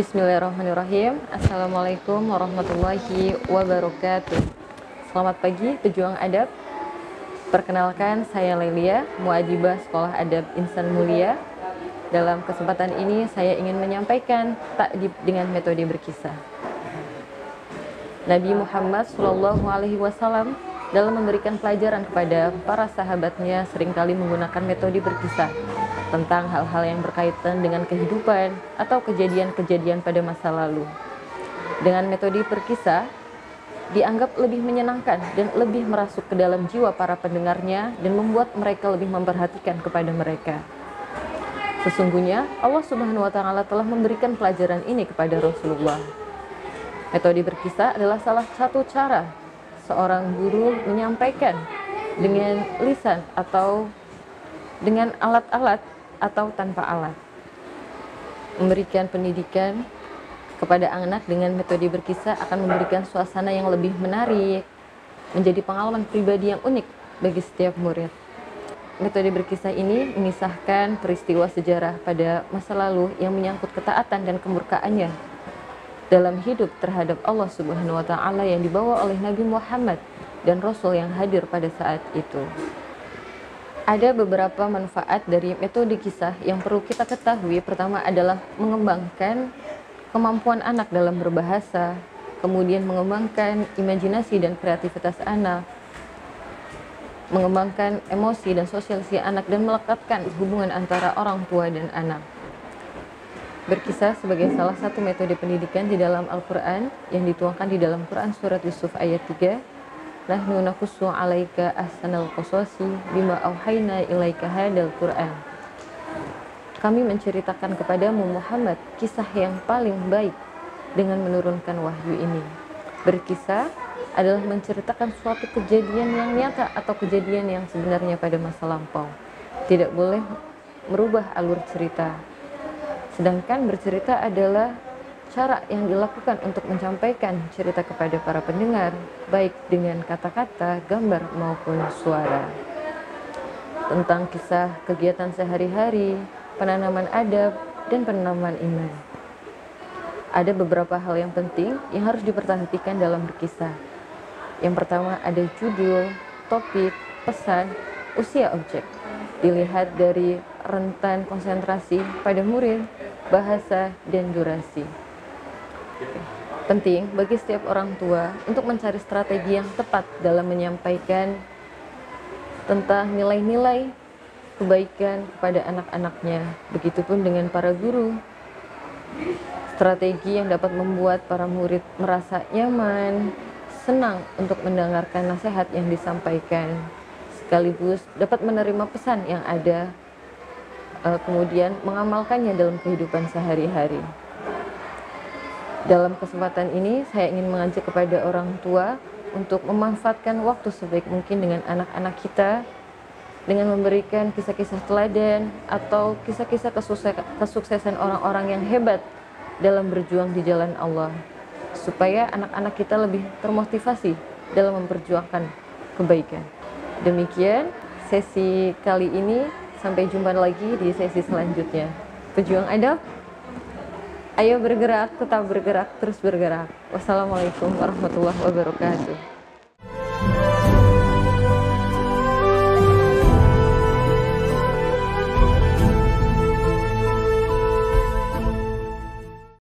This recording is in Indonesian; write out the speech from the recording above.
Bismillahirrahmanirrahim. Assalamualaikum warahmatullahi wabarakatuh. Selamat pagi pejuang adab. Perkenalkan, saya Lelia, muadibah Sekolah Adab Insan Mulia. Dalam kesempatan ini saya ingin menyampaikan takdib dengan metode berkisah. Nabi Muhammad SAW dalam memberikan pelajaran kepada para sahabatnya seringkali menggunakan metode berkisah tentang hal-hal yang berkaitan dengan kehidupan atau kejadian-kejadian pada masa lalu. Dengan metode berkisah dianggap lebih menyenangkan dan lebih merasuk ke dalam jiwa para pendengarnya dan membuat mereka lebih memperhatikan kepada mereka. Sesungguhnya Allah Subhanahu wa taala telah memberikan pelajaran ini kepada Rasulullah. Metode berkisah adalah salah satu cara seorang guru menyampaikan dengan lisan atau dengan alat-alat atau tanpa alat. Memberikan pendidikan kepada anak dengan metode berkisah akan memberikan suasana yang lebih menarik, menjadi pengalaman pribadi yang unik bagi setiap murid. Metode berkisah ini mengisahkan peristiwa sejarah pada masa lalu yang menyangkut ketaatan dan kemurkaannya dalam hidup terhadap Allah Subhanahu wa taala yang dibawa oleh Nabi Muhammad dan Rasul yang hadir pada saat itu. Ada beberapa manfaat dari metode kisah yang perlu kita ketahui. Pertama adalah mengembangkan kemampuan anak dalam berbahasa, kemudian mengembangkan imajinasi dan kreativitas anak, mengembangkan emosi dan sosialisasi anak, dan melekatkan hubungan antara orang tua dan anak. Berkisah sebagai salah satu metode pendidikan di dalam Al-Quran yang dituangkan di dalam Quran Surat Yusuf ayat 3. Nahnu naqussu 'alaika ahsanal qasasi bima auhayna ilaika hadzal Qur'an. Kami menceritakan kepadamu Muhammad kisah yang paling baik dengan menurunkan wahyu ini. Berkisah adalah menceritakan suatu kejadian yang nyata atau kejadian yang sebenarnya pada masa lampau. Tidak boleh merubah alur cerita. Sedangkan bercerita adalah cara yang dilakukan untuk menyampaikan cerita kepada para pendengar, baik dengan kata-kata, gambar, maupun suara. Tentang kisah kegiatan sehari-hari, penanaman adab, dan penanaman iman. Ada beberapa hal yang penting yang harus diperhatikan dalam berkisah. Yang pertama ada judul, topik, pesan, usia objek. Dilihat dari rentan konsentrasi pada murid, bahasa, dan durasi. Penting bagi setiap orang tua untuk mencari strategi yang tepat dalam menyampaikan tentang nilai-nilai kebaikan kepada anak-anaknya. Begitupun dengan para guru. Strategi yang dapat membuat para murid merasa nyaman, senang untuk mendengarkan nasihat yang disampaikan, sekaligus dapat menerima pesan yang ada, kemudian mengamalkannya dalam kehidupan sehari-hari. Dalam kesempatan ini, saya ingin mengajak kepada orang tua untuk memanfaatkan waktu sebaik mungkin dengan anak-anak kita, dengan memberikan kisah-kisah teladan atau kisah-kisah kesuksesan orang-orang yang hebat dalam berjuang di jalan Allah, supaya anak-anak kita lebih termotivasi dalam memperjuangkan kebaikan. Demikian sesi kali ini, sampai jumpa lagi di sesi selanjutnya. Pejuang adab, ayo bergerak, tetap bergerak, terus bergerak. Wassalamualaikum warahmatullahi wabarakatuh.